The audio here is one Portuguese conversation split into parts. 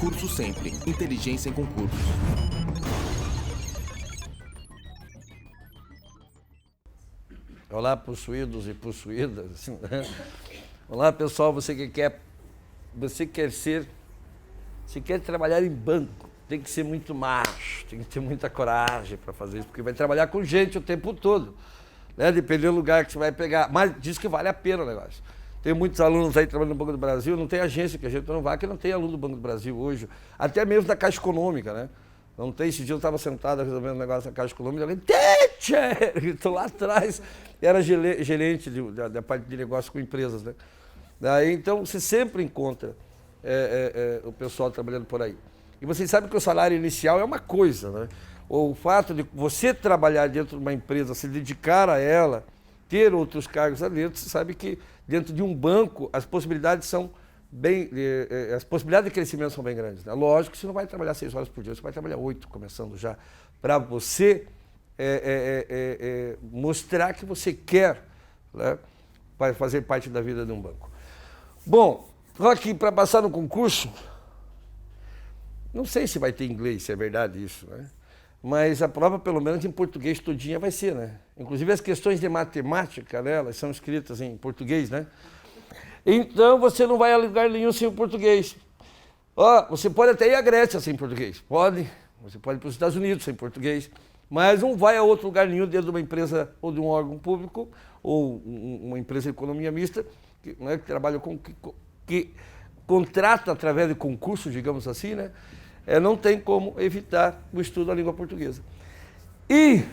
Concurso Sempre. Inteligência em concursos. Olá, possuídos e possuídas. Olá, pessoal, você quer trabalhar em banco, tem que ser muito macho, tem que ter muita coragem para fazer isso, porque vai trabalhar com gente o tempo todo, né? Dependendo do lugar que você vai pegar, mas diz que vale a pena o negócio. Tem muitos alunos aí trabalhando no Banco do Brasil, não tem agência que a gente não vai, que não tem aluno do Banco do Brasil hoje, até mesmo da Caixa Econômica, né? Não tem, esse dia eu estava sentado resolvendo um negócio da Caixa Econômica, alguém, estou lá atrás, era gerente da parte de negócio com empresas, né? Daí, então, você sempre encontra o pessoal trabalhando por aí. E vocês sabem que o salário inicial é uma coisa, né? O fato de você trabalhar dentro de uma empresa, se dedicar a ela, ter outros cargos ali dentro, você sabe que dentro de um banco as possibilidades são as possibilidades de crescimento são bem grandes, né? Lógico que você não vai trabalhar 6 horas por dia, você vai trabalhar 8, começando já, para você mostrar que você quer, né, para fazer parte da vida de um banco. Bom, estou aqui para passar no concurso, não sei se vai ter inglês, se é verdade isso, né? Mas a prova, pelo menos em português todinha, vai ser, né? Inclusive as questões de matemática, né, elas são escritas em português, né? Então você não vai a lugar nenhum sem o português. Você pode até ir à Grécia sem português, pode. Você pode ir para os Estados Unidos sem português, mas não vai a outro lugar nenhum dentro de uma empresa ou de um órgão público ou uma empresa de economia mista que trabalha que contrata através de concurso, digamos assim, né? Não tem como evitar o estudo da língua portuguesa. E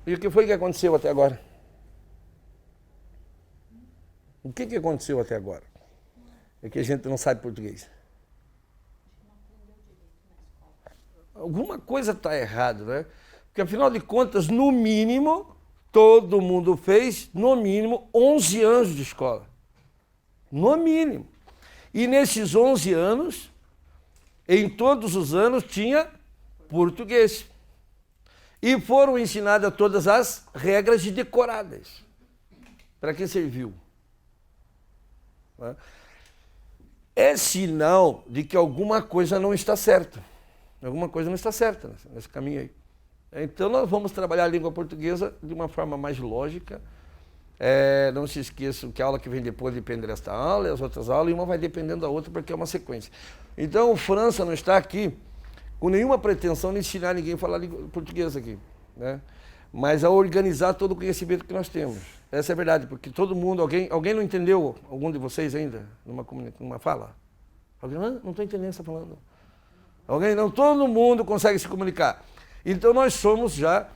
o que foi que aconteceu até agora? O que aconteceu até agora? É que a gente não sabe português. Alguma coisa está errada, né? Porque, afinal de contas, no mínimo, todo mundo fez, no mínimo, 11 anos de escola. No mínimo. E nesses 11 anos, em todos os anos, tinha português. E foram ensinadas todas as regras decoradas. Para que serviu? É sinal de que alguma coisa não está certa. Alguma coisa não está certa nesse caminho aí. Então nós vamos trabalhar a língua portuguesa de uma forma mais lógica. Não se esqueçam que a aula que vem depois depende desta aula e as outras aulas, e uma vai dependendo da outra porque é uma sequência. Então o França não está aqui com nenhuma pretensão de ensinar ninguém a falar língua portuguesa aqui, né? Mas a organizar todo o conhecimento que nós temos. Essa é a verdade, porque todo mundo, alguém não entendeu, algum de vocês ainda, numa fala? Alguém, não estou entendendo o que você está falando. Alguém, não, todo mundo consegue se comunicar. Então nós somos já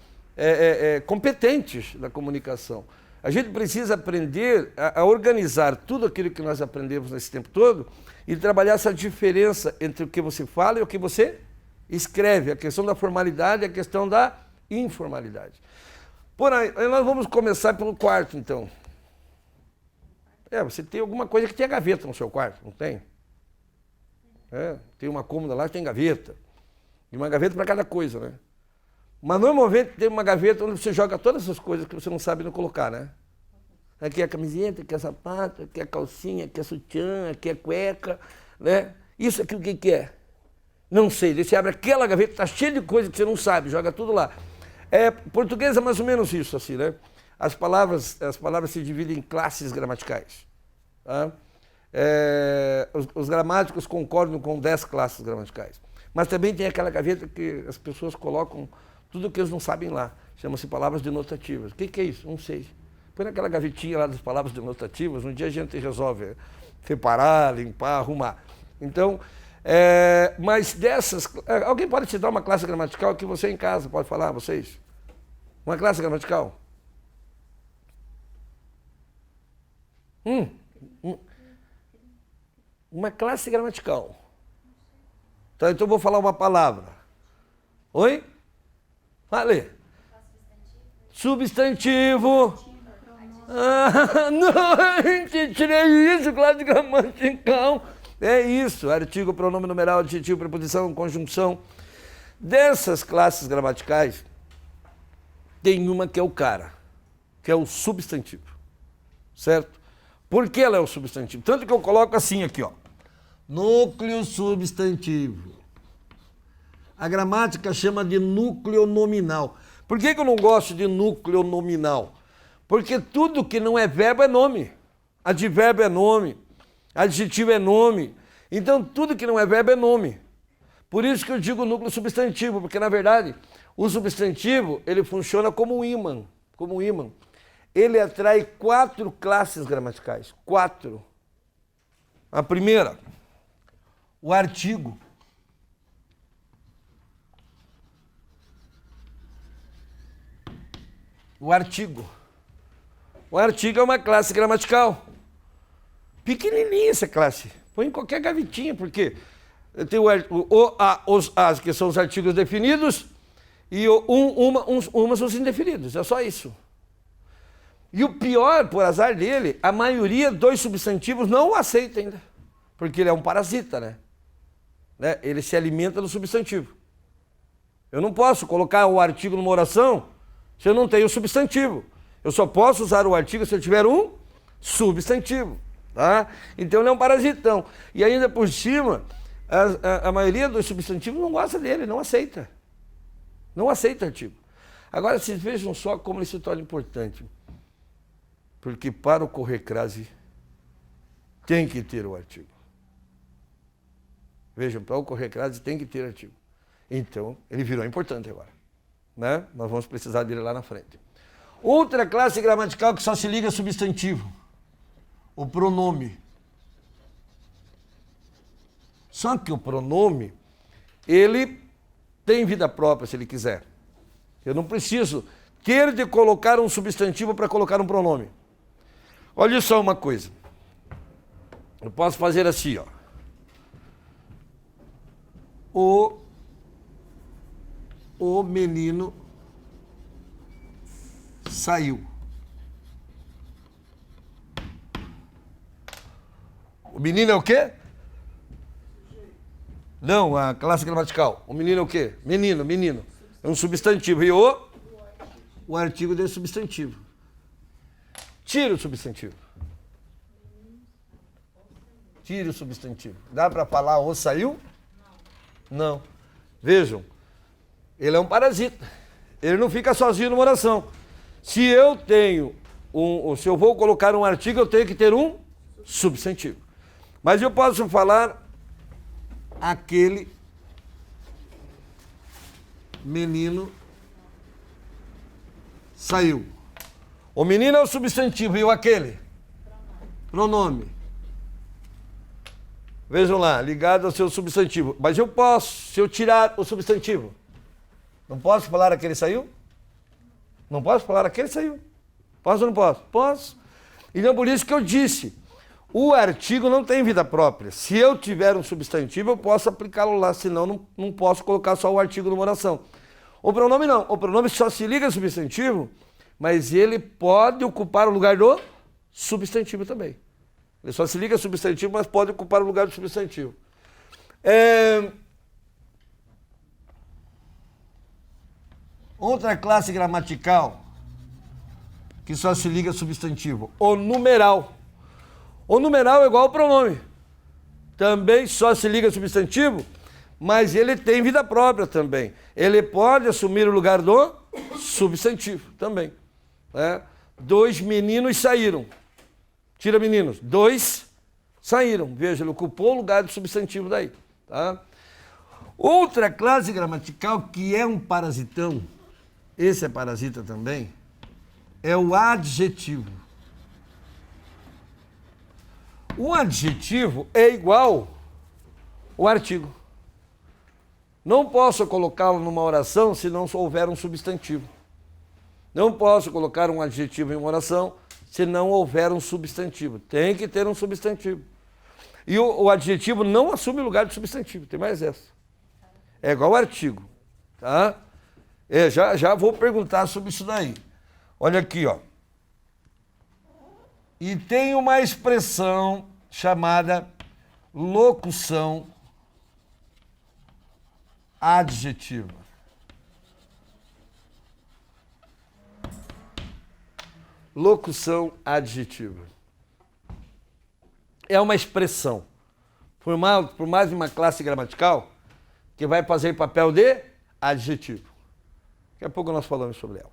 competentes na comunicação. A gente precisa aprender a organizar tudo aquilo que nós aprendemos nesse tempo todo e trabalhar essa diferença entre o que você fala e o que você escreve, a questão da formalidade e a questão da informalidade. Por aí, nós vamos começar pelo quarto, então. Você tem alguma coisa que tem gaveta no seu quarto, não tem? Tem uma cômoda lá que tem gaveta. E uma gaveta para cada coisa, né? Mas normalmente tem uma gaveta onde você joga todas essas coisas que você não sabe não colocar, né? Aqui é a camiseta, aqui é sapato, aqui é calcinha, aqui é sutiã, aqui é cueca, né? Isso aqui o que é? Não sei. Daí você abre aquela gaveta, está cheia de coisa que você não sabe, joga tudo lá. Português é mais ou menos isso, assim, né? As palavras se dividem em classes gramaticais. Tá? Os gramáticos concordam com 10 classes gramaticais. Mas também tem aquela gaveta que as pessoas colocam tudo que eles não sabem lá. Chama-se palavras denotativas. O que é isso? Não sei. Põe naquela gavetinha lá das palavras denotativas, um dia a gente resolve separar, limpar, arrumar. Então, mas dessas... Alguém pode te dar uma classe gramatical que você em casa pode falar, vocês? Uma classe gramatical? Uma classe gramatical. Então eu vou falar uma palavra. Oi? Fale. Substantivo. Não, tirei isso, classe gramatical. É isso, artigo, pronome numeral, adjetivo, preposição, conjunção. Dessas classes gramaticais, tem uma que é o cara, que é o substantivo, certo? Por que ela é o substantivo? Tanto que eu coloco assim aqui, ó. Núcleo substantivo. A gramática chama de núcleo nominal. Por que eu não gosto de núcleo nominal? Porque tudo que não é verbo é nome. Advérbio é nome, adjetivo é nome. Então, tudo que não é verbo é nome. Por isso que eu digo núcleo substantivo, porque, na verdade, o substantivo, ele funciona como um ímã. Como um ímã. Ele atrai 4 classes gramaticais. 4. A primeira, o artigo. O artigo. O artigo é uma classe gramatical. Pequenininha essa classe. Põe em qualquer gavetinha, porque tem o, a, os, as, que são os artigos definidos, e o uma são os indefinidos. É só isso. E o pior, por azar dele, a maioria dos substantivos não o aceita ainda. Porque ele é um parasita, né? Ele se alimenta do substantivo. Eu não posso colocar o artigo numa oração se eu não tenho o substantivo. Eu só posso usar o artigo se eu tiver um substantivo. Tá? Então ele é um parasitão. E ainda por cima, a maioria dos substantivos não gosta dele, não aceita. Não aceita artigo. Agora, vocês vejam só como ele se torna importante. Porque para o correcrase tem que ter o artigo. Vejam, para o correcrase tem que ter artigo. Então, ele virou importante agora. Né? Nós vamos precisar dele lá na frente. Outra classe gramatical que só se liga a substantivo. O pronome. Só que o pronome, ele tem vida própria, se ele quiser. Eu não preciso ter de colocar um substantivo para colocar um pronome. Olha só uma coisa. Eu posso fazer assim, ó. O menino saiu. O menino é o quê? Não, a classe gramatical. O menino é o quê? Menino, menino. É um substantivo. E o artigo desse substantivo. Tira o substantivo. Tira o substantivo. Dá para falar o saiu? Não. Vejam, ele é um parasita. Ele não fica sozinho numa oração. Se eu tenho se eu vou colocar um artigo, eu tenho que ter um substantivo. Mas eu posso falar aquele menino saiu. O menino é o substantivo e o aquele? Pronome. Vejam lá, ligado ao seu substantivo. Mas eu posso, se eu tirar o substantivo, não posso falar aquele saiu? Não posso falar aquele saiu? Posso ou não posso? Posso. Então por isso que eu disse, o artigo não tem vida própria. Se eu tiver um substantivo, eu posso aplicá-lo lá, senão não posso colocar só o artigo numa oração. O pronome não. O pronome só se liga ao substantivo, mas ele pode ocupar o lugar do substantivo também. Ele só se liga ao substantivo, mas pode ocupar o lugar do substantivo. Outra classe gramatical que só se liga ao substantivo, o numeral. O numeral é igual ao pronome. Também só se liga ao substantivo, mas ele tem vida própria também. Ele pode assumir o lugar do substantivo também. Né? 2 meninos saíram. Tira meninos. 2 saíram. Veja, ele ocupou o lugar do substantivo daí. Tá? Outra classe gramatical que é um parasitão, esse é parasita também, é o adjetivo. O adjetivo é igual ao artigo. Não posso colocá-lo numa oração se não houver um substantivo. Não posso colocar um adjetivo em uma oração se não houver um substantivo. Tem que ter um substantivo. E o adjetivo não assume o lugar do substantivo. Tem mais essa. É igual ao artigo. Tá? Já vou perguntar sobre isso daí. Olha aqui, ó. E tem uma expressão chamada locução adjetiva. Locução adjetiva. É uma expressão formado por mais uma classe gramatical que vai fazer papel de adjetivo. Daqui a pouco nós falamos sobre ela.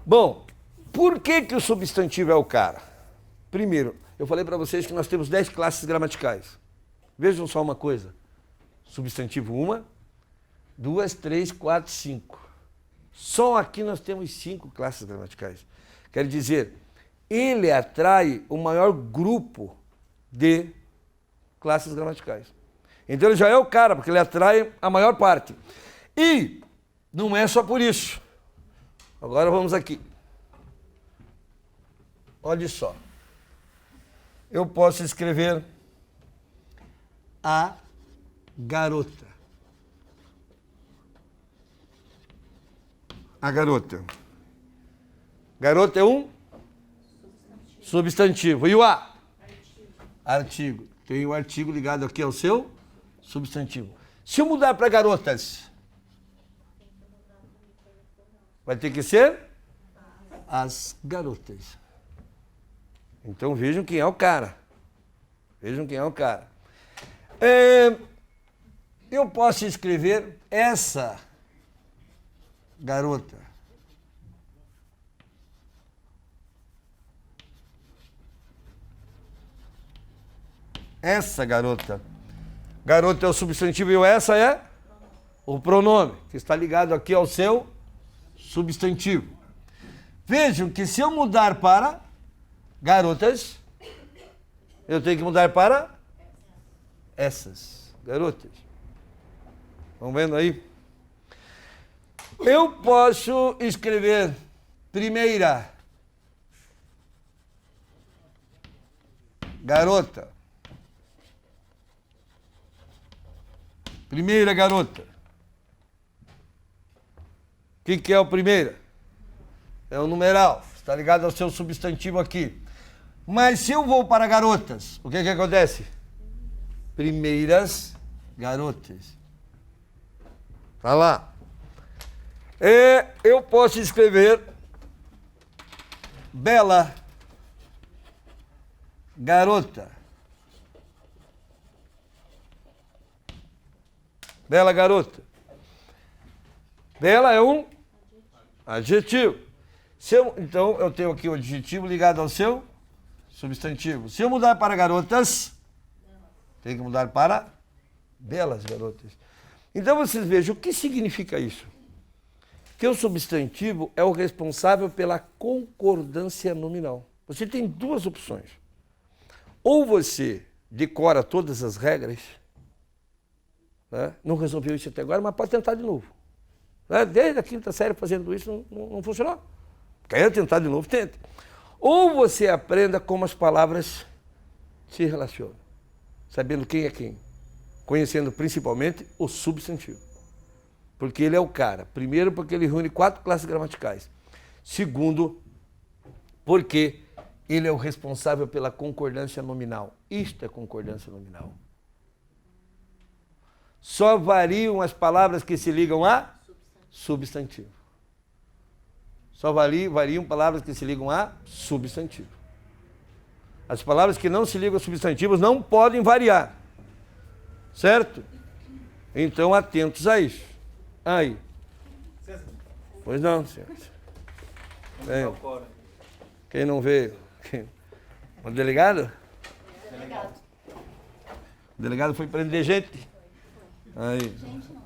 Bom, por que que o substantivo é o cara? Primeiro, eu falei para vocês que nós temos 10 classes gramaticais. Vejam só uma coisa. Substantivo 1, 2, 3, 4, 5. Só aqui nós temos 5 classes gramaticais. Quer dizer, ele atrai o maior grupo de classes gramaticais. Então ele já é o cara, porque ele atrai a maior parte. E não é só por isso. Agora vamos aqui. Olha só. Eu posso escrever a garota. A garota. Garota é um substantivo. E o a? Artigo. Tem o artigo ligado aqui ao seu substantivo. Se eu mudar para garotas, vai ter que ser as garotas. Então vejam quem é o cara. Vejam quem é o cara. Eu posso escrever essa garota. Essa garota. Garota é o substantivo e o essa é o pronome, que está ligado aqui ao seu substantivo. Vejam que se eu mudar para garotas, eu tenho que mudar para essas garotas. Estão vendo aí? Eu posso escrever primeira garota. Primeira garota. O que é o primeira? É o numeral. Está ligado ao seu substantivo aqui. Mas se eu vou para garotas, o que acontece? Primeiras garotas. Tá lá. Eu posso escrever bela garota. Bela garota. Bela é um adjetivo. Então, eu tenho aqui o adjetivo ligado ao seu substantivo. Se eu mudar para garotas, tem que mudar para belas garotas. Então, vocês vejam o que significa isso. Que o substantivo é o responsável pela concordância nominal. Você tem duas opções. Ou você decora todas as regras, né? Não resolveu isso até agora, mas pode tentar de novo. Né? Desde a quinta série fazendo isso não funcionou. Quer tentar de novo, tente. Ou você aprenda como as palavras se relacionam, sabendo quem é quem, conhecendo principalmente o substantivo. Porque ele é o cara. Primeiro, porque ele reúne 4 classes gramaticais. Segundo, porque ele é o responsável pela concordância nominal. Isto é concordância nominal. Só variam as palavras que se ligam a substantivo. Só variam palavras que se ligam a substantivo. As palavras que não se ligam a substantivos não podem variar. Certo? Então, atentos a isso. Aí. Pois não, senhor. Quem não veio? O delegado? Delegado. O delegado foi prender gente. Aí. Gente não,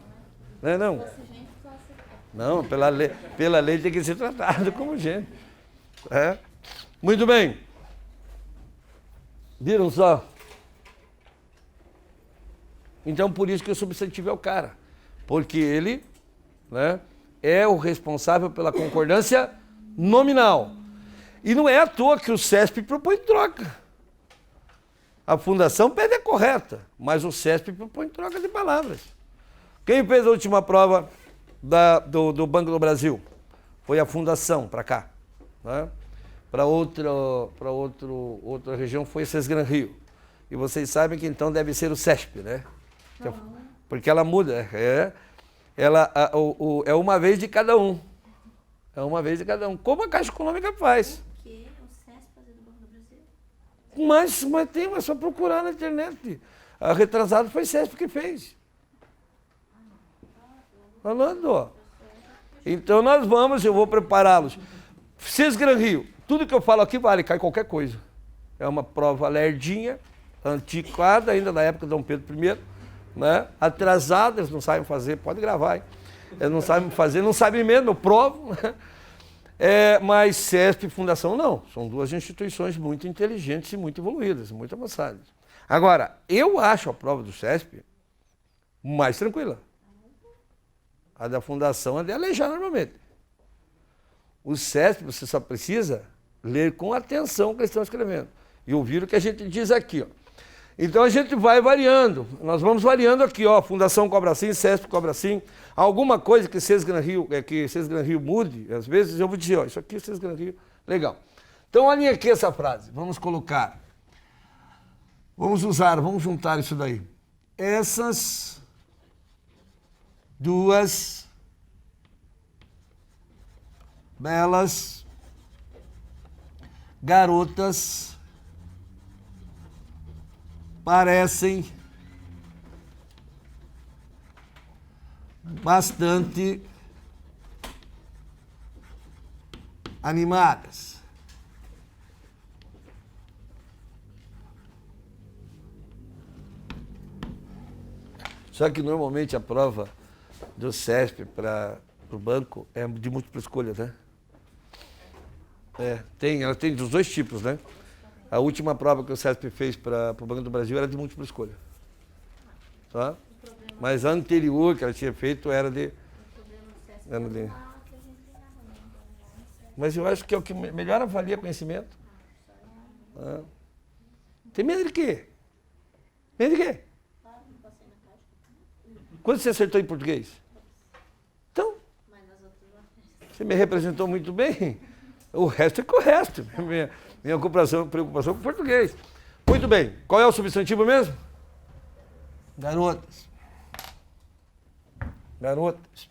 né? Não. Se fosse gente, só se... Não, pela lei tem que ser tratado como gente. É. Muito bem. Viram só? Então, por isso que o substantivo é o cara. Porque ele, né, é o responsável pela concordância nominal. E não é à toa que o CESP propõe troca. A fundação pede a correta, mas o CESP propõe troca de palavras. Quem fez a última prova do Banco do Brasil? Foi a fundação, para cá. Né? Para outra região foi a Sesgran Rio. E vocês sabem que então deve ser o CESP, né? Porque ela muda. É uma vez de cada um. É uma vez de cada um. Como a Caixa Econômica faz. O CESP fazer do Banco do Brasil? Mas tem, é só procurar na internet. A retrasada foi CESP que fez. Falando. Então nós vamos, eu vou prepará-los. CES Gran Rio, tudo que eu falo aqui vale, cai qualquer coisa. É uma prova lerdinha, antiquada, ainda na época de Dom Pedro I, né? Atrasada, eles não sabem fazer, pode gravar, hein? Eles não sabem fazer, não sabem mesmo, eu provo. Mas CESP e Fundação não, são duas instituições muito inteligentes e muito evoluídas, muito avançadas. Agora, eu acho a prova do CESP mais tranquila. A da Fundação é de aleijar normalmente. O CESP você só precisa ler com atenção o que eles estão escrevendo e ouvir o que a gente diz aqui, ó. Então a gente vai variando, nós vamos variando aqui, ó, Fundação cobra assim, CESP cobra assim, alguma coisa que CES Gran Rio mude, às vezes eu vou dizer, ó, isso aqui CES Gran Rio, legal. Então olhem aqui essa frase, vamos colocar, vamos juntar isso daí. Essas duas belas garotas parecem bastante animadas. Só que normalmente a prova do CESP para o banco é de múltipla escolha, né? Ela tem dos dois tipos, né? A última prova que o CESP fez para o Banco do Brasil era de múltipla escolha. Tá? Mas a anterior que ela tinha feito era de... Mas eu acho que é o que melhor avalia conhecimento. Tem medo de quê? Medo de quê? Quanto você acertou em português? Então, você me representou muito bem. O resto é com o resto. Minha preocupação com o português. Muito bem. Qual é o substantivo mesmo? Garotas. Garotas.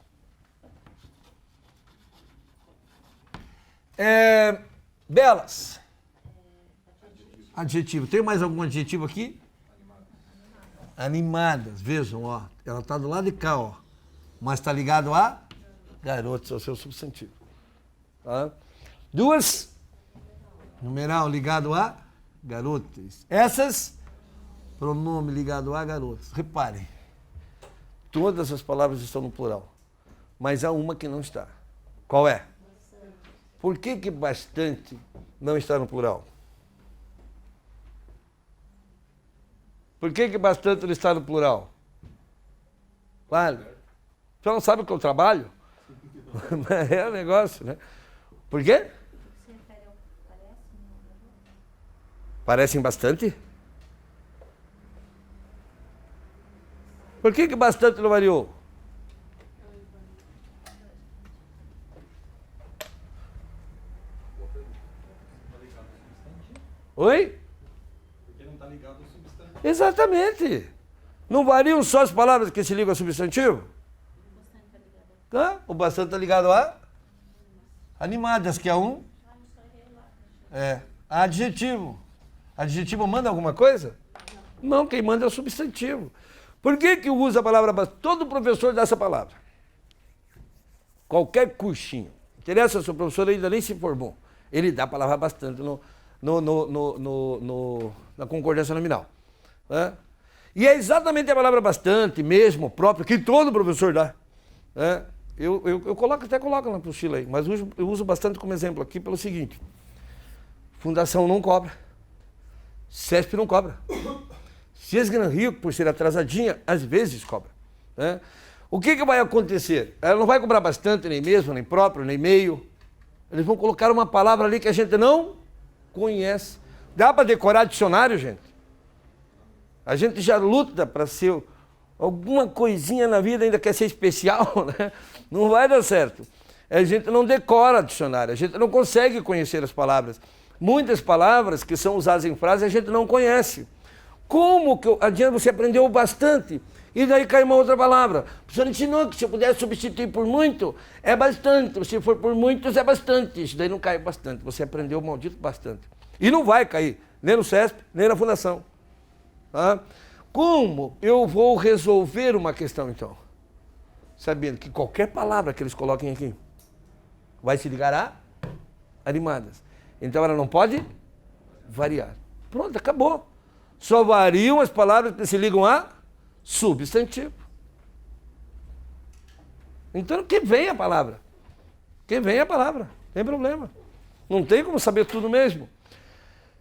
Belas. Adjetivo. Tem mais algum adjetivo aqui? Animadas. Vejam, ó. Ela está do lado de cá, ó. Mas está ligado a garotos, é o seu substantivo. Tá? Duas. Numeral ligado a garotas. Essas, pronome ligado a garotas. Reparem, todas as palavras estão no plural, mas há uma que não está. Qual é? Por que bastante não está no plural? Por que bastante não está no plural? Claro. Você não sabe o que eu trabalho? É o negócio, né? Por quê? Parecem bastante? Por que bastante não variou? Oi? Porque não está ligado ao substantivo. Exatamente. Não variam só as palavras que se ligam ao substantivo? Tá? O bastante está ligado a animadas, que é um adjetivo. Adjetivo manda alguma coisa? Não, quem manda é o substantivo. Por que usa a palavra bastante? Todo professor dá essa palavra. Qualquer cursinho. Interessa se o professor ainda nem se formou. Ele dá a palavra bastante na concordância nominal. Né? E é exatamente a palavra bastante, mesmo, próprio, que todo professor dá. Né? Eu até coloco na apostila aí, mas eu uso bastante como exemplo aqui pelo seguinte. Fundação não cobra. CESP não cobra. CES Gran Rio, por ser atrasadinha, às vezes cobra. Né? O que vai acontecer? Ela não vai cobrar bastante, nem mesmo, nem próprio, nem meio. Eles vão colocar uma palavra ali que a gente não conhece. Dá para decorar dicionário, gente? A gente já luta para ser alguma coisinha na vida, ainda quer ser especial, né? Não vai dar certo. A gente não decora dicionário, a gente não consegue conhecer as palavras. Muitas palavras que são usadas em frases a gente não conhece. Como que adianta você aprendeu bastante e daí cai uma outra palavra? O professor ensinou que se eu puder substituir por muito, é bastante. Se for por muitos, é bastante. Isso daí não cai bastante. Você aprendeu o maldito bastante. E não vai cair, nem no CESP, nem na Fundação. Tá? Como eu vou resolver uma questão, então? Sabendo que qualquer palavra que eles coloquem aqui vai se ligar a animadas. Então ela não pode variar. Pronto, acabou. Só variam as palavras que se ligam a substantivo. Então, que vem a palavra. Que vem a palavra. Não tem problema. Não tem como saber tudo mesmo.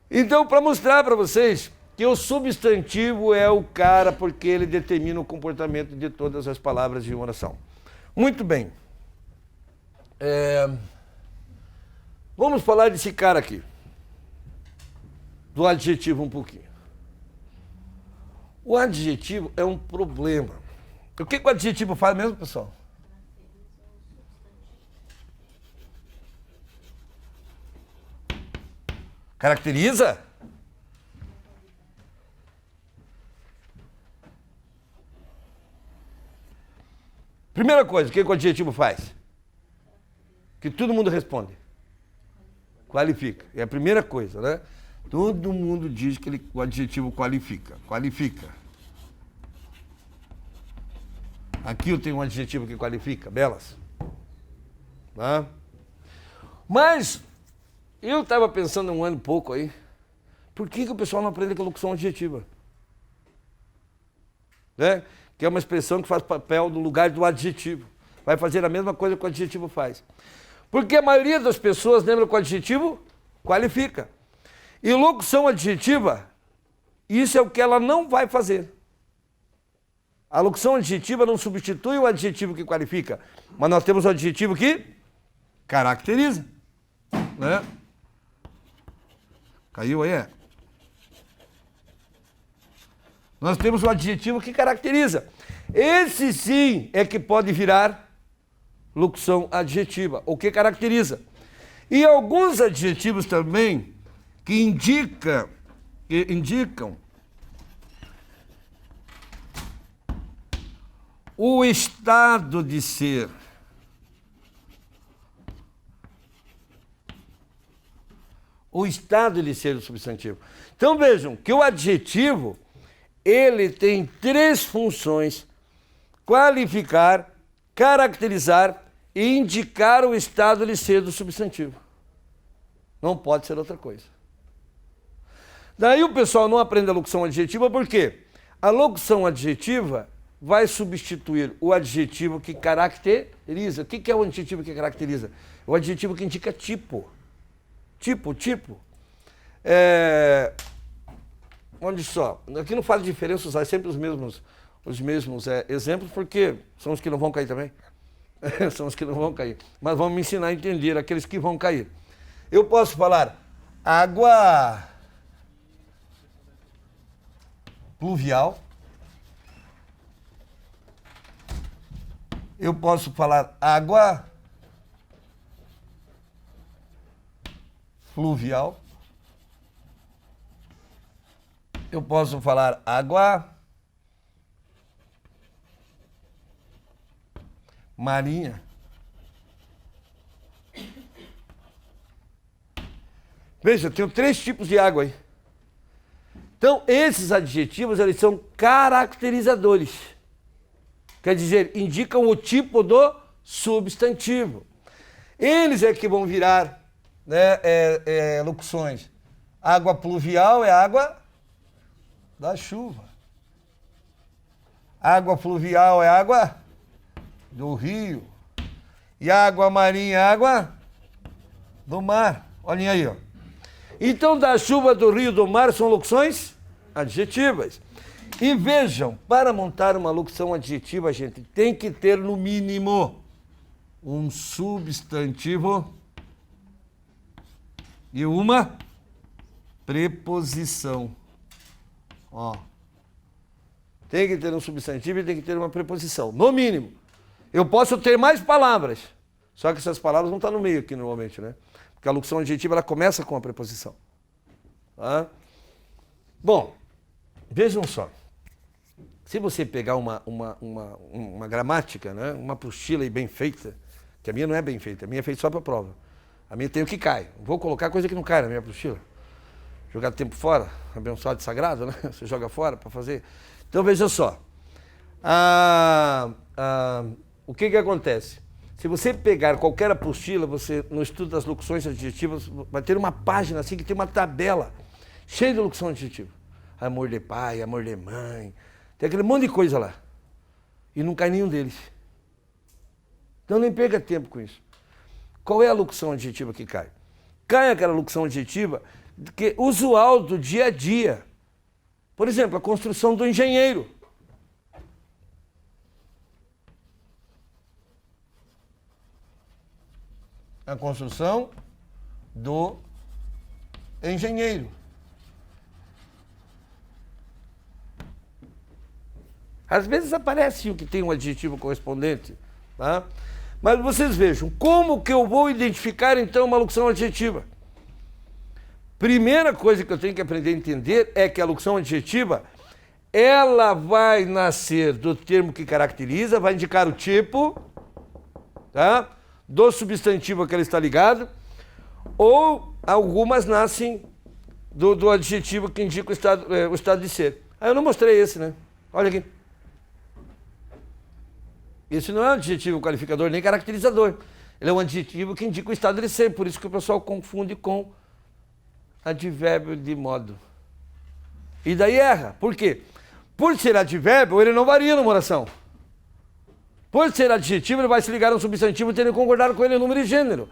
Então, para mostrar para vocês que o substantivo é o cara porque ele determina o comportamento de todas as palavras de uma oração. Muito bem. Vamos falar desse cara aqui. Do adjetivo um pouquinho. O adjetivo é um problema. O que o adjetivo faz mesmo, pessoal? Caracteriza? Primeira coisa, o que o adjetivo faz? Que todo mundo responde. Qualifica. É a primeira coisa, né? Todo mundo diz que o adjetivo qualifica. Qualifica. Aqui eu tenho um adjetivo que qualifica. Belas. Tá? Mas eu estava pensando um ano e pouco aí. Por que o pessoal não aprende a locução adjetiva? Né? Que é uma expressão que faz papel no lugar do adjetivo. Vai fazer a mesma coisa que o adjetivo faz. Porque a maioria das pessoas lembra que o adjetivo qualifica. E locução adjetiva, isso é o que ela não vai fazer. A locução adjetiva não substitui o adjetivo que qualifica, mas nós temos o adjetivo que caracteriza. Né? Caiu aí? Nós temos o adjetivo que caracteriza. Esse sim é que pode virar locução adjetiva, o que caracteriza. E alguns adjetivos também que indicam o estado de ser. O estado de ser do substantivo. Então vejam que o adjetivo, ele tem 3 funções: qualificar, caracterizar e indicar o estado de ser do substantivo. Não pode ser outra coisa. Daí o pessoal não aprende a locução adjetiva por quê? A locução adjetiva vai substituir o adjetivo que caracteriza. O que é o adjetivo que caracteriza? O adjetivo que indica tipo. Tipo. Onde só? Aqui não faz diferença usar sempre os mesmos exemplos, porque são os que não vão cair também. São os que não vão cair. Mas vamos me ensinar a entender aqueles que vão cair. Eu posso falar água pluvial. Eu posso falar água fluvial. Eu posso falar água marinha. Veja, eu tenho 3 tipos de água aí. Então, esses adjetivos, eles são caracterizadores. Quer dizer, indicam o tipo do substantivo. Eles é que vão virar, né, locuções. Água pluvial é água da chuva. Água fluvial é água do rio. E água marinha é água do mar. Olhem aí, ó. Então, da chuva, do rio, do mar são locuções adjetivas. E vejam, para montar uma locução adjetiva, gente, tem que ter no mínimo um substantivo e uma preposição. Ó. Tem que ter um substantivo e tem que ter uma preposição, no mínimo. Eu posso ter mais palavras, só que essas palavras não estão no meio aqui normalmente, né? Porque a locução adjetiva, ela começa com a preposição. Tá? Bom, vejam só. Se você pegar uma gramática, né? Uma apostila aí bem feita, que a minha não é bem feita, a minha é feita só para a prova. A minha tem o que cai. Vou colocar coisa que não cai na minha apostila. Jogar tempo fora, abençoado e sagrado, né? Você joga fora para fazer. Então, veja só. O que acontece? Se você pegar qualquer apostila, você, no estudo das locuções adjetivas, vai ter uma página assim que tem uma tabela cheia de locução adjetiva. Amor de pai, amor de mãe, tem aquele monte de coisa lá. E não cai nenhum deles. Então nem perca tempo com isso. Qual é a locução adjetiva que cai? Cai aquela locução adjetiva que é usual do dia a dia. Por exemplo, a construção do engenheiro. A construção do engenheiro. Às vezes aparece o que tem um adjetivo correspondente, tá? Mas vocês vejam, como que eu vou identificar então uma locução adjetiva? Primeira coisa que eu tenho que aprender a entender é que a locução adjetiva, ela vai nascer do termo que caracteriza, vai indicar o tipo, tá? Do substantivo a que ela está ligado, ou algumas nascem do adjetivo que indica o estado de ser. Eu não mostrei esse, né? Olha aqui. Esse não é um adjetivo qualificador nem caracterizador. Ele é um adjetivo que indica o estado de ser, por isso que o pessoal confunde com advérbio de modo. E daí erra. Por quê? Por ser advérbio, ele não varia numa oração. Por ser adjetivo, ele vai se ligar a um substantivo tendo que concordar com ele em número e gênero.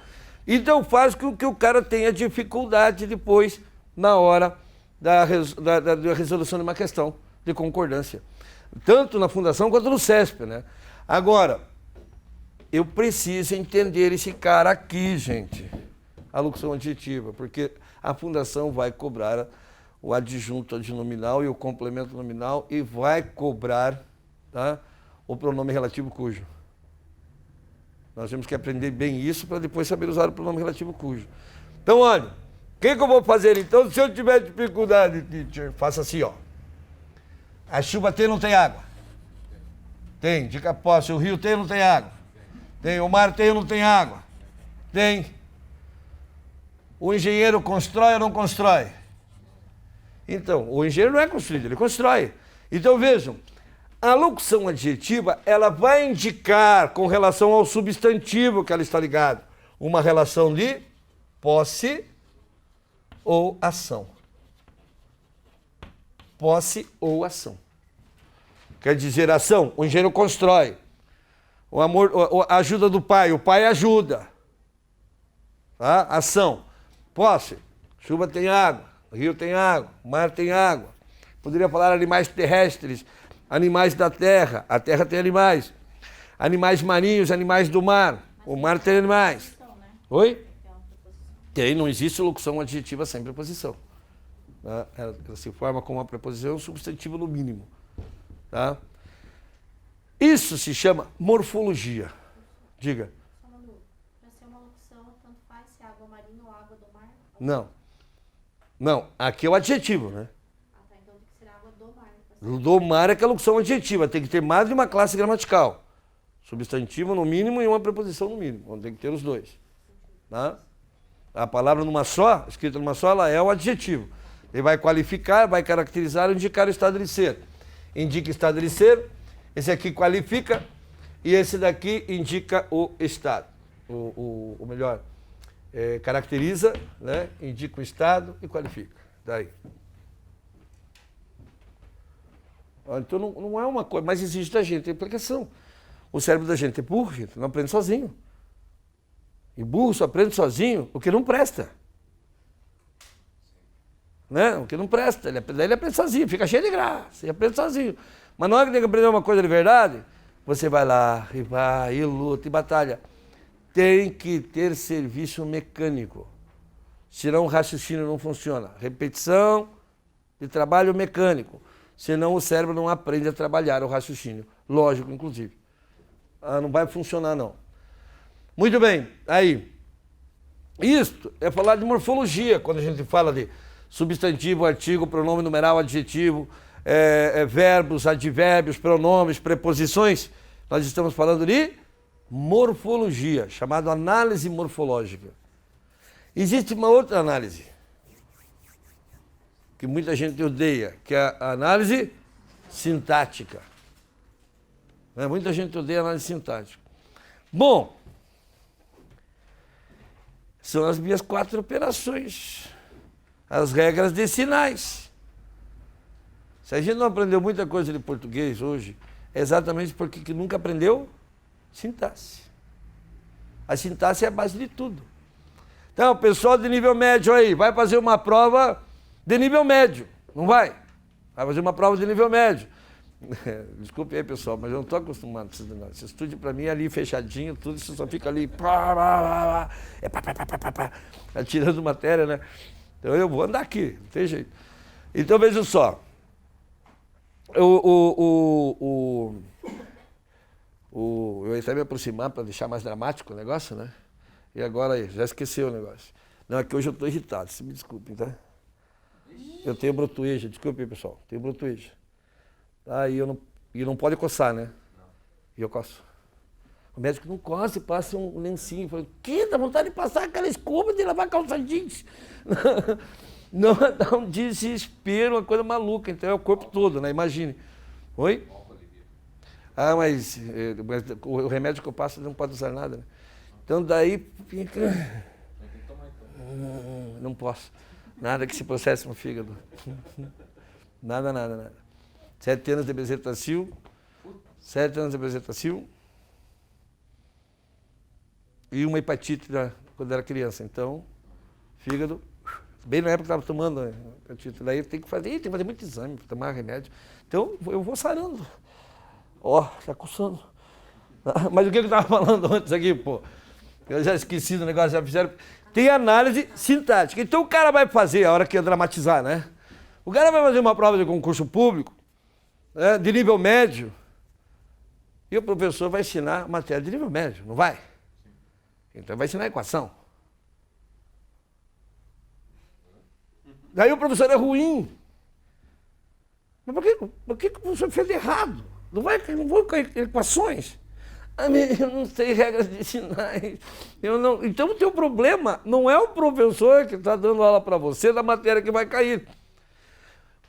Então faz com que o cara tenha dificuldade depois, na hora da resolução de uma questão de concordância. Tanto na Fundação quanto no CESP, né? Agora, eu preciso entender esse cara aqui, gente. A locução adjetiva, porque a Fundação vai cobrar o adjunto adnominal e o complemento nominal e vai cobrar, tá, o pronome relativo cujo. Nós temos que aprender bem isso para depois saber usar o pronome relativo cujo. Então, olha, o que eu vou fazer então? Se eu tiver dificuldade, teacher, faça assim, ó. A chuva tem ou não tem água? Tem. Dica posse. O rio tem ou não tem água? Tem. O mar tem ou não tem água? Tem. O engenheiro constrói ou não constrói? Então, o engenheiro não é construído, ele constrói. Então, vejam, a locução adjetiva, ela vai indicar, com relação ao substantivo que ela está ligada, uma relação de posse ou ação. Posse ou ação. Quer dizer, ação, o engenheiro constrói. O amor, a ajuda do pai, o pai ajuda. Tá? Ação. Posse, chuva tem água, o rio tem água, o mar tem água. Poderia falar animais terrestres, animais da terra, a terra tem animais. Animais marinhos, animais do mar, o mar tem animais. Oi? Tem, não existe locução adjetiva sem preposição. Tá? Ela se forma com uma preposição e um substantivo no mínimo. Tá? Isso se chama morfologia. Diga. Para ser uma locução, tanto faz se é água marinha ou água do mar? Não. Não, aqui é o adjetivo, né? Ah, tá. Então tem que ser água do mar. Do mar é que é a locução adjetiva, tem que ter mais de uma classe gramatical. Substantivo no mínimo e uma preposição no mínimo. Tem que ter os dois. Tá? A palavra numa só, escrita numa só, ela é o adjetivo. Ele vai qualificar, vai caracterizar ou indicar o estado de ser. Indica o estado de ser, esse aqui qualifica e esse daqui indica o estado. O melhor, caracteriza, né? Indica o estado e qualifica. Daí. Então não é uma coisa, mas exige da gente a implicação. O cérebro da gente é burro, gente, não aprende sozinho. E burro só aprende sozinho o que não presta. Né? O que não presta, ele aprende sozinho, fica cheio de graça, ele aprende sozinho. Mas na hora que tem que aprender uma coisa de verdade, você vai lá e vai, e luta, e batalha. Tem que ter serviço mecânico, senão o raciocínio não funciona. Repetição de trabalho mecânico, senão o cérebro não aprende a trabalhar o raciocínio, lógico, inclusive. Não vai funcionar, não. Muito bem, aí, isto é falar de morfologia, quando a gente fala de substantivo, artigo, pronome numeral, adjetivo, verbos, advérbios, pronomes, preposições. Nós estamos falando de morfologia, chamada análise morfológica. Existe uma outra análise, que muita gente odeia, que é a análise sintática. Né? Muita gente odeia análise sintática. Bom, são as minhas 4 operações, as regras de sinais. Se a gente não aprendeu muita coisa de português hoje, é exatamente porque que nunca aprendeu sintaxe. A sintaxe é a base de tudo. Então, o pessoal de nível médio aí, vai fazer uma prova de nível médio, não vai? Vai fazer uma prova de nível médio. Desculpe aí, pessoal, mas eu não estou acostumado com isso. Esse estúdio para mim é ali fechadinho, tudo, isso só fica ali, tirando matéria, né? Então eu vou andar aqui, não tem jeito. Então veja só, eu ia até me aproximar para deixar mais dramático o negócio, né? E agora aí, já esqueceu o negócio. Não, é que hoje eu estou irritado, se me desculpem, tá? Eu tenho brotueja, desculpe aí, pessoal, tenho brotueja. Aí e não pode coçar, né? Não. E eu coço. O médico não coça e passa um lencinho. Eu falei, que? Dá vontade de passar aquela escova de lavar calça jeans. Não, dá um desespero, uma coisa maluca. Então é o corpo todo, né? Imagine. Oi? Ah, mas o remédio que eu passo não pode usar nada, né? Então daí fica... Não posso. Nada que se processe no fígado. Nada. 7 anos de bezetacil, 7 anos de bezetacil e uma hepatite quando era criança. Então, fígado, bem na época que estava tomando hepatite. Daí tem que fazer muito exame para tomar remédio. Então, eu vou sarando. Ó, tá coçando. Mas o que eu estava falando antes aqui, pô? Eu já esqueci do negócio, já fizeram. Tem análise sintática. Então, o cara vai fazer, a hora que ia dramatizar, né? O cara vai fazer uma prova de concurso público, de nível médio, e o professor vai ensinar matéria de nível médio, não vai? Então vai ensinar equação. Daí o professor é ruim. Mas por que o professor fez errado? Não vou com equações. Eu não sei regras de sinais. Então o teu problema não é o professor que está dando aula para você da matéria que vai cair.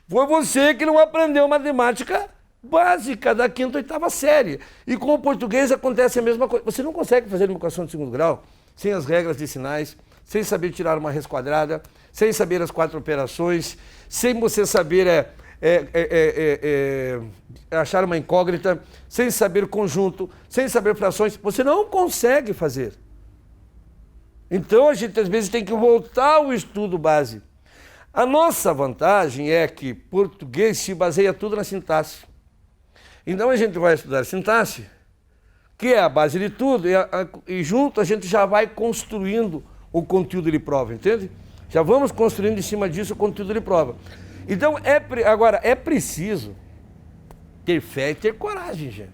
Foi você que não aprendeu matemática básica da 5ª ou 8ª série. E com o português acontece a mesma coisa. Você não consegue fazer uma equação de 2º grau sem as regras de sinais, sem saber tirar uma raiz quadrada, sem saber as 4 operações, sem você saber achar uma incógnita, sem saber conjunto, sem saber frações. Você não consegue fazer. Então a gente às vezes tem que voltar ao estudo base. A nossa vantagem é que português se baseia tudo na sintaxe. Então a gente vai estudar sintaxe, que é a base de tudo, e junto a gente já vai construindo o conteúdo de prova, entende? Já vamos construindo em cima disso o conteúdo de prova. Então, agora, é preciso ter fé e ter coragem, gente.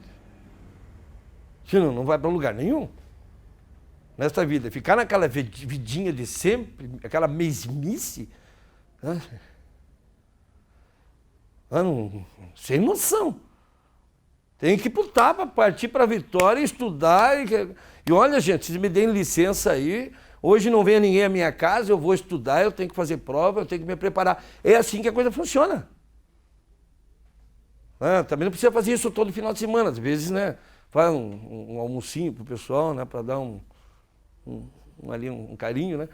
Senão não vai para lugar nenhum. Nesta vida, ficar naquela vidinha de sempre, aquela mesmice... sem noção. Tem que putar para partir para a vitória, estudar. E olha, gente, se me deem licença aí, hoje não venha ninguém à minha casa, eu vou estudar, eu tenho que fazer prova, eu tenho que me preparar. É assim que a coisa funciona. Também não precisa fazer isso todo final de semana. Às vezes, né, faz um almocinho para o pessoal, né, para dar um carinho, né?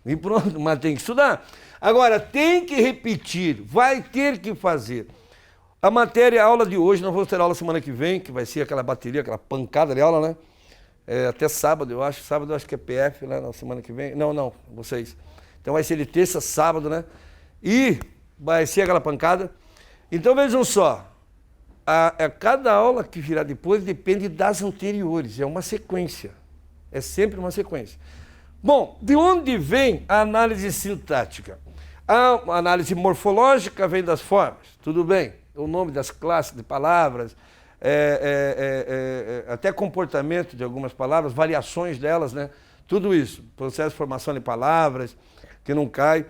E pronto, mas tem que estudar. Agora, tem que repetir, vai ter que fazer. A matéria, a aula de hoje, nós vamos ter aula semana que vem, que vai ser aquela bateria, aquela pancada de aula, né? Até sábado, eu acho. Sábado eu acho que é PF, né? Na semana que vem. Não, vocês. Então vai ser de terça, sábado, né? E vai ser aquela pancada. Então vejam só, cada aula que virá depois depende das anteriores, é uma sequência. É sempre uma sequência. Bom, de onde vem a análise sintática? A análise morfológica vem das formas, tudo bem. O nome das classes de palavras, até comportamento de algumas palavras, variações delas, né? Tudo isso, processo de formação de palavras, que não cai,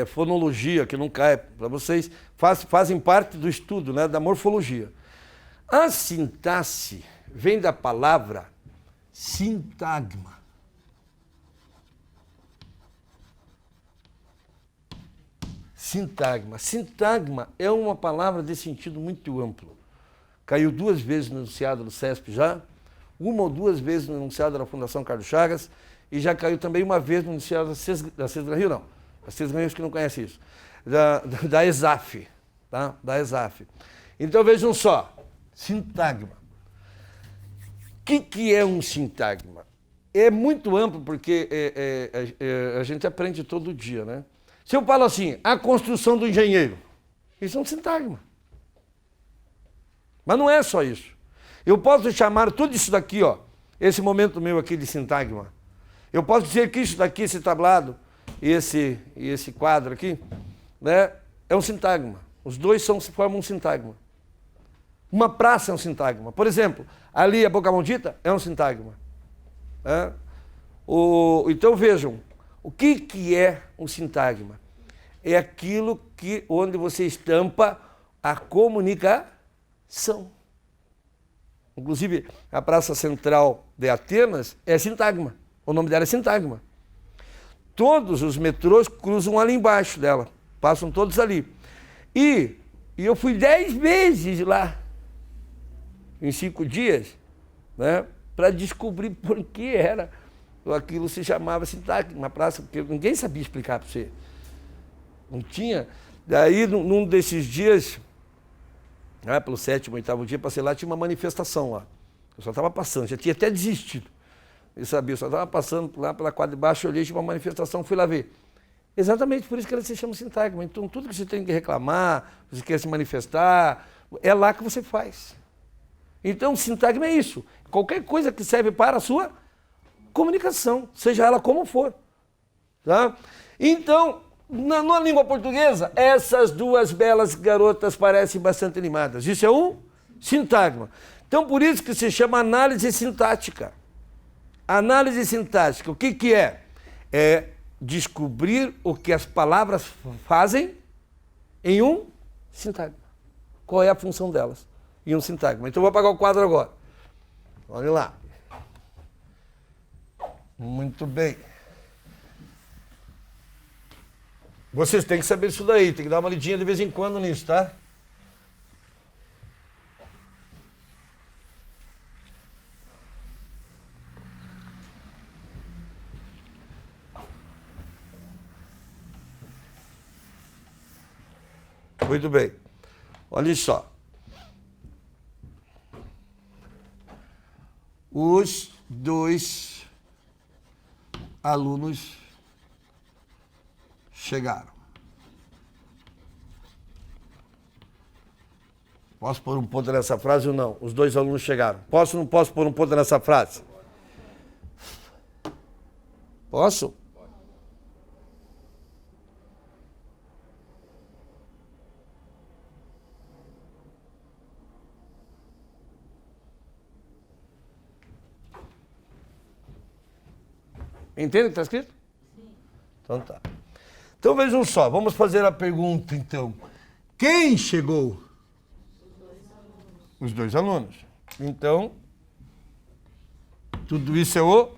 fonologia, que não cai para vocês, fazem parte do estudo, né, da morfologia. A sintaxe vem da palavra sintagma. Sintagma. Sintagma é uma palavra de sentido muito amplo. Caiu 2 vezes no enunciado do CESP já, 1 ou 2 vezes no enunciado da Fundação Carlos Chagas, e já caiu também 1 vez no enunciado da Cesar Rio, não. A Cesar Rio que não conhece isso. Da ESAF. Tá? Da ESAF. Então vejam só. Sintagma. O que é um sintagma? É muito amplo porque a gente aprende todo dia, né? Se eu falo assim, a construção do engenheiro, isso é um sintagma. Mas não é só isso. Eu posso chamar tudo isso daqui, ó, esse momento meu aqui de sintagma. Eu posso dizer que isso daqui, esse tablado, e esse quadro aqui, né, é um sintagma. Os dois formam um sintagma. Uma praça é um sintagma. Por exemplo, ali a Boca Maldita é um sintagma. Né? Então vejam, o que é um sintagma? É aquilo onde você estampa a comunicação. Inclusive, a Praça Central de Atenas é sintagma. O nome dela é sintagma. Todos os metrôs cruzam ali embaixo dela. Passam todos ali. E eu fui 10 vezes lá, em 5 dias, né, para descobrir por que aquilo se chamava sintagma, uma praça, porque ninguém sabia explicar para você. Não tinha. Daí, num desses dias, pelo 7º, 8º dia, passei lá, tinha uma manifestação lá. Eu só estava passando, já tinha até desistido. Eu sabia, eu só estava passando lá pela quadra de baixo, olhei, tinha uma manifestação, fui lá ver. Exatamente por isso que ela se chama sintagma. Então, tudo que você tem que reclamar, você quer se manifestar, é lá que você faz. Então, sintagma é isso. Qualquer coisa que serve para a sua comunicação, seja ela como for. Tá? Então, na língua portuguesa, essas 2 belas garotas parecem bastante animadas. Isso é um sintagma. Então, por isso que se chama análise sintática. Análise sintática, o que é? É descobrir o que as palavras fazem em um sintagma. Qual é a função delas em um sintagma? Então, eu vou apagar o quadro agora. Olha lá. Muito bem. Vocês têm que saber isso daí, tem que dar uma lidinha de vez em quando nisso, tá? Muito bem. Olha só. Os 2 alunos chegaram. Posso pôr um ponto nessa frase ou não? Os 2 alunos chegaram. Posso ou não posso pôr um ponto nessa frase? Posso? Entende o que está escrito? Sim. Então tá. Então vejam só, vamos fazer a pergunta então. Quem chegou? Os 2 alunos. Então, tudo isso é o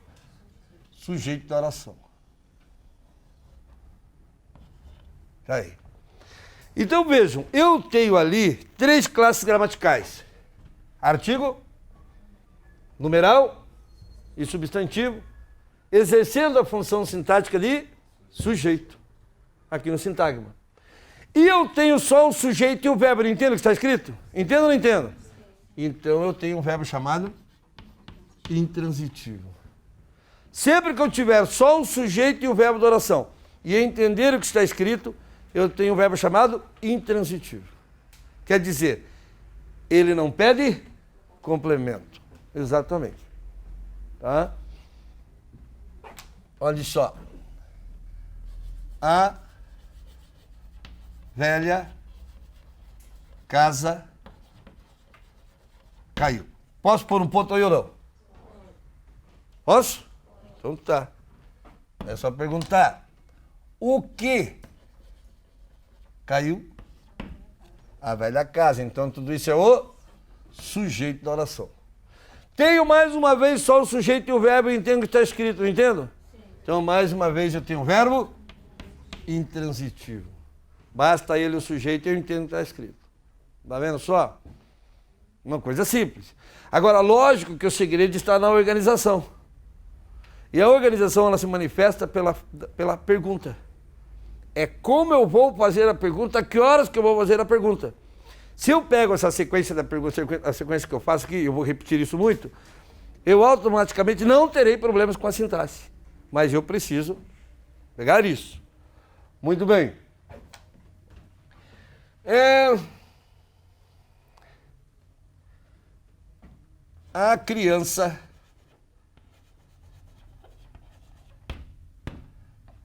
sujeito da oração. Tá aí. Então vejam, eu tenho ali 3 classes gramaticais. Artigo, numeral e substantivo, exercendo a função sintática de sujeito, aqui no sintagma. E eu tenho só o sujeito e o verbo, entende o que está escrito? Entendo ou não entendo? Então eu tenho um verbo chamado intransitivo. Sempre que eu tiver só o sujeito e o verbo da oração e entender o que está escrito, eu tenho um verbo chamado intransitivo. Quer dizer, ele não pede complemento. Exatamente. Tá? Olha só. A velha casa caiu. Posso pôr um ponto aí ou não? Posso? Então tá. É só perguntar. O que caiu? A velha casa. Então tudo isso é o sujeito da oração. Tenho mais uma vez só o sujeito e o verbo e entendo o que está escrito, não entendo? Sim. Então mais uma vez eu tenho o verbo intransitivo. Basta ele o sujeito e eu entendo o que está escrito. Está vendo só? Uma coisa simples. Agora, lógico que o segredo está na organização. E a organização ela se manifesta pela pergunta. É como eu vou fazer a pergunta, a que horas que eu vou fazer a pergunta. Se eu pego essa sequência da pergunta, a sequência que eu faço aqui, eu vou repetir isso muito, eu automaticamente não terei problemas com a sintaxe. Mas eu preciso pegar isso. Muito bem. A criança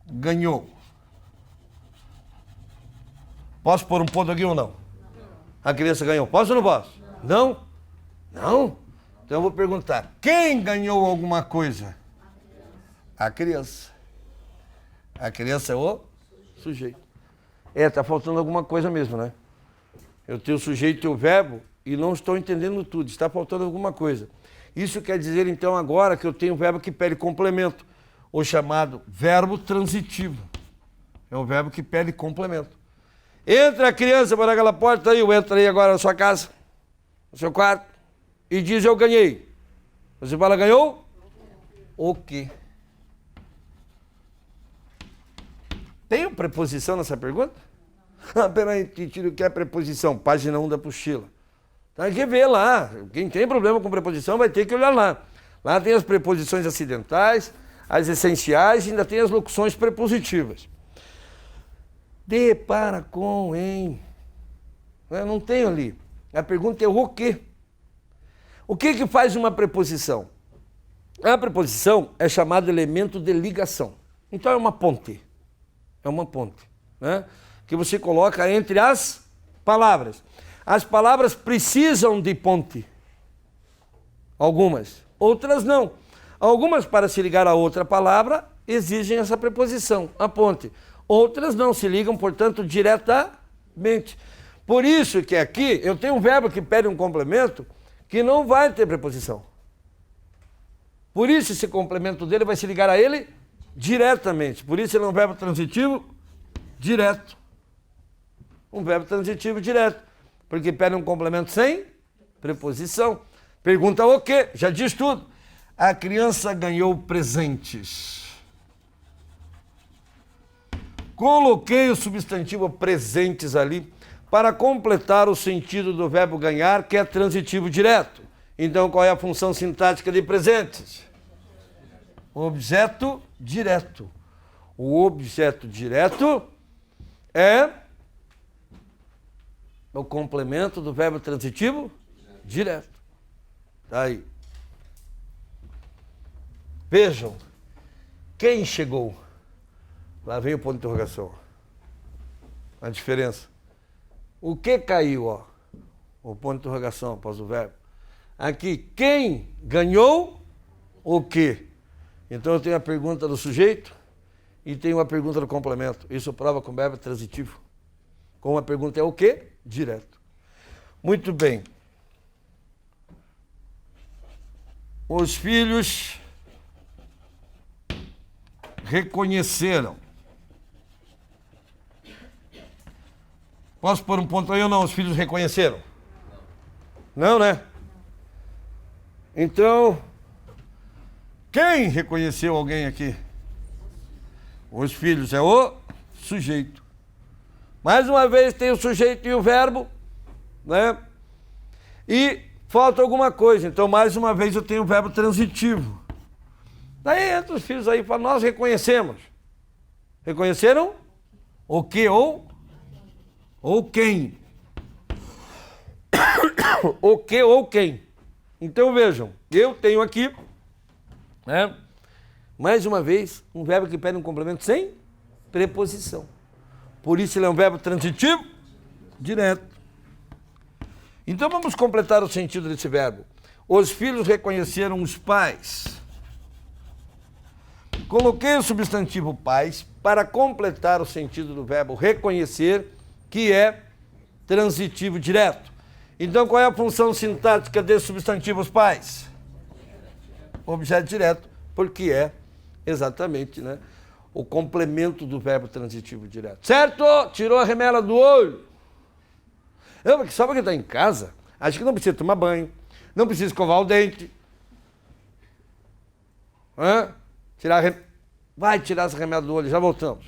ganhou. Posso pôr um ponto aqui ou não? A criança ganhou. Posso ou não posso? Não? Não? Então eu vou perguntar. Quem ganhou alguma coisa? A criança. A criança é o sujeito. Tá faltando alguma coisa mesmo, né? Eu tenho o sujeito e o verbo e não estou entendendo tudo. Está faltando alguma coisa. Isso quer dizer, então, agora que eu tenho um verbo que pede complemento, o chamado verbo transitivo. É um verbo que pede complemento. Entra a criança por aquela porta aí, eu entrei agora na sua casa, no seu quarto, e diz eu ganhei. Você fala ganhou? O quê? Tem preposição nessa pergunta? Ah, peraí, tira o que é preposição? Página 1 da apostila. Tem que ver lá. Quem tem problema com preposição vai ter que olhar lá. Lá tem as preposições acidentais, as essenciais e ainda tem as locuções prepositivas. Depara com, hein? Não tem ali. A pergunta é o quê? O que faz uma preposição? A preposição é chamada elemento de ligação. Então é uma ponte. É uma ponte, né? Que você coloca entre as palavras. As palavras precisam de ponte. Algumas. Outras não. Algumas, para se ligar a outra palavra, exigem essa preposição, a ponte. Outras não se ligam, portanto, diretamente. Por isso que aqui eu tenho um verbo que pede um complemento que não vai ter preposição. Por isso esse complemento dele vai se ligar a ele diretamente. Por isso ele é um verbo transitivo direto. Um verbo transitivo direto. Porque pede um complemento sem preposição. Pergunta o quê? Já diz tudo. A criança ganhou presentes. Coloquei o substantivo presentes ali para completar o sentido do verbo ganhar, que é transitivo direto. Então, qual é a função sintática de presentes? Objeto direto. O objeto direto é o complemento do verbo transitivo direto. Tá aí. Vejam, quem chegou? Lá vem o ponto de interrogação. A diferença. O que caiu, ó? O ponto de interrogação após o verbo. Aqui, quem ganhou o quê? Então eu tenho a pergunta do sujeito e tenho a pergunta do complemento. Isso prova com o verbo transitivo. Como a pergunta é o quê? Direto. Muito bem. Os filhos reconheceram. Posso pôr um ponto aí ou não? Os filhos reconheceram? Não, né? Então, quem reconheceu alguém aqui? Os filhos é o sujeito. Mais uma vez tem o sujeito e o verbo, né? E falta alguma coisa. Então, mais uma vez eu tenho o verbo transitivo. Daí entra os filhos aí e falam, nós reconhecemos. Reconheceram? O que ou quem? O que ou quem? Então vejam, eu tenho aqui, né, mais uma vez, um verbo que pede um complemento sem preposição. Por isso ele é um verbo transitivo direto. Então vamos completar o sentido desse verbo. Os filhos reconheceram os pais. Coloquei o substantivo pais para completar o sentido do verbo reconhecer, que é transitivo direto. Então, qual é a função sintática desse substantivo os pais? Objeto direto, porque é exatamente, né, o complemento do verbo transitivo direto. Certo? Tirou a remela do olho. Só porque está em casa, acho que não precisa tomar banho, não precisa escovar o dente. Vai tirar essa remela do olho, já voltamos.